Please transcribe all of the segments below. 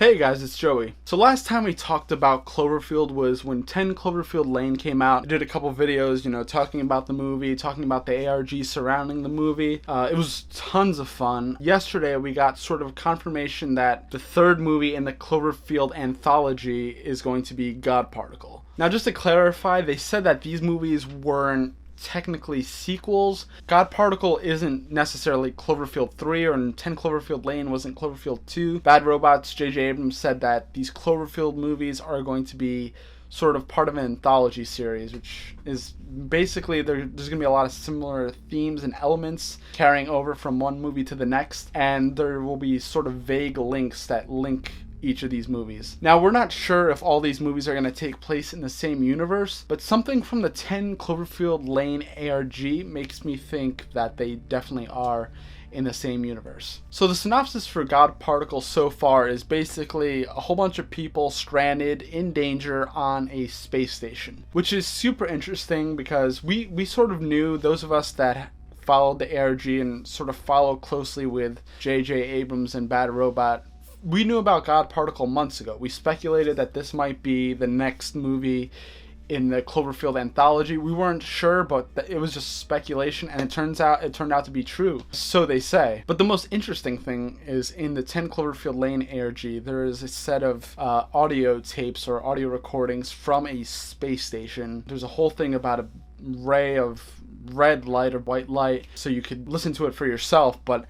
Hey guys, it's Joey. So last time we talked about Cloverfield was when 10 Cloverfield Lane came out. I did a couple videos, talking about the movie, talking about the ARG surrounding the movie. It was tons of fun. Yesterday we got sort of confirmation that the third movie in the Cloverfield Anthology is going to be God Particle. Now just to clarify, they said that these movies weren't technically sequels. God Particle isn't necessarily Cloverfield 3, or 10 Cloverfield Lane wasn't Cloverfield 2. Bad Robot's JJ Abrams said that these Cloverfield movies are going to be sort of part of an anthology series, which is basically there's going to be a lot of similar themes and elements carrying over from one movie to the next, and there will be sort of vague links that link each of these movies. Now, we're not sure if all these movies are going to take place in the same universe, but something from the 10 Cloverfield Lane ARG makes me think that they definitely are in the same universe. So the synopsis for God Particle so far is basically a whole bunch of people stranded in danger on a space station, which is super interesting because we sort of knew, those of us that followed the ARG and sort of follow closely with JJ Abrams and Bad Robot, we knew about God Particle months ago. We speculated that this might be the next movie in the Cloverfield Anthology. We weren't sure, but it was just speculation, and it turned out to be true. So they say. But the most interesting thing is in the 10 Cloverfield Lane ARG, there is a set of audio tapes or audio recordings from a space station. There's a whole thing about a ray of red light or white light, so you could listen to it for yourself, but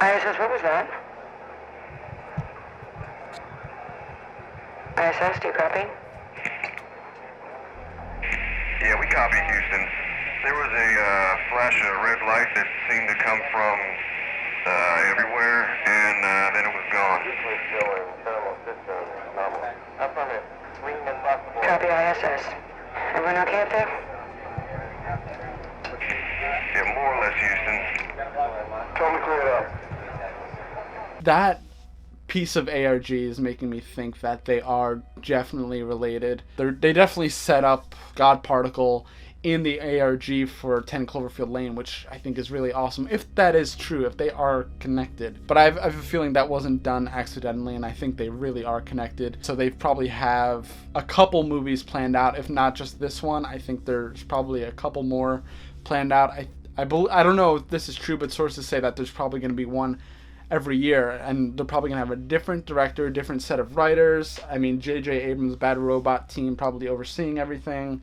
ISS, what was that? ISS, do you copy? Yeah, we copy, Houston. There was a flash of red light that seemed to come from everywhere, and then it was gone. Copy ISS. Everyone okay up there? Yeah, more or less, Houston. Totally cleared up. that piece of ARG is making me think that they are definitely related. They definitely set up God Particle in the ARG for 10 Cloverfield Lane, which I think is really awesome, if that is true, if they are connected. But I have a feeling that wasn't done accidentally, and I think they really are connected. So they probably have a couple movies planned out, if not just this one. I think there's probably a couple more planned out. I don't know if this is true, but sources say that there's probably going to be one every year, and they're probably going to have a different director, different set of writers. I mean, JJ Abrams' Bad Robot team probably overseeing everything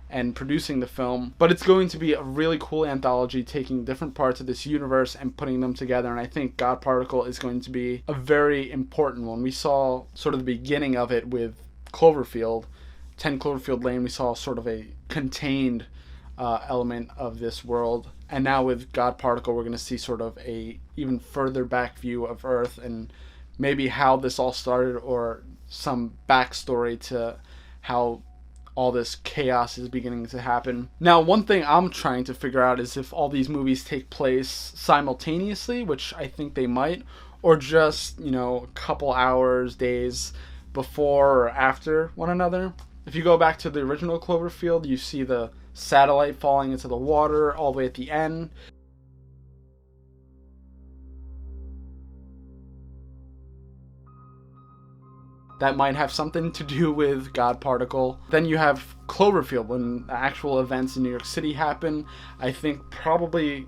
and producing the film. But it's going to be a really cool anthology, taking different parts of this universe and putting them together, and I think God Particle is going to be a very important one. We saw sort of the beginning of it with Cloverfield, 10 Cloverfield Lane. We saw sort of a contained element of this world, and now with God Particle we're going to see sort of a even further back view of Earth and maybe how this all started, or some backstory to how all this chaos is beginning to happen. Now, one thing I'm trying to figure out is if all these movies take place simultaneously, which I think they might, or just, a couple hours, days before or after one another. If you go back to the original Cloverfield, you see the satellite falling into the water all the way at the end. That might have something to do with God Particle. Then you have Cloverfield, when the actual events in New York City happen. I think probably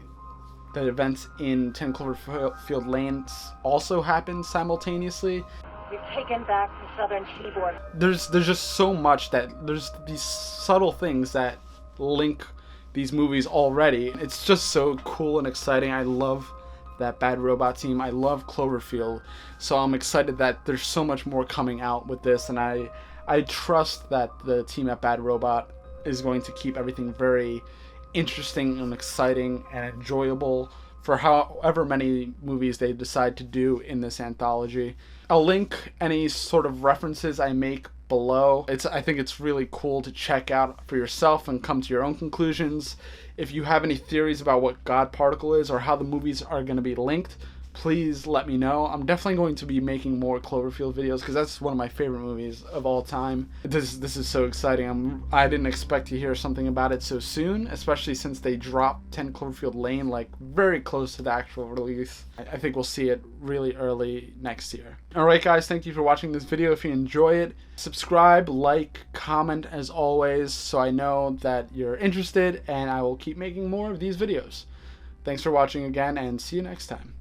the events in 10 Cloverfield Lane also happen simultaneously. We've taken back the southern seaboard. There's just so much that there's these subtle things that link these movies already. It's just so cool and exciting. I love that Bad Robot team. I love Cloverfield, so I'm excited that there's so much more coming out with this, and I trust that the team at Bad Robot is going to keep everything very interesting and exciting and enjoyable for however many movies they decide to do in this anthology. I'll link any sort of references I make below. I think it's really cool to check out for yourself and come to your own conclusions. If you have any theories about what God Particle is or how the movies are going to be linked, please let me know. I'm definitely going to be making more Cloverfield videos because that's one of my favorite movies of all time. This is so exciting. I didn't expect to hear something about it so soon, especially since they dropped 10 Cloverfield Lane like very close to the actual release. I think we'll see it really early next year. Alright guys, thank you for watching this video. If you enjoy it, subscribe, like, comment as always so I know that you're interested, and I will keep making more of these videos. Thanks for watching again, and see you next time.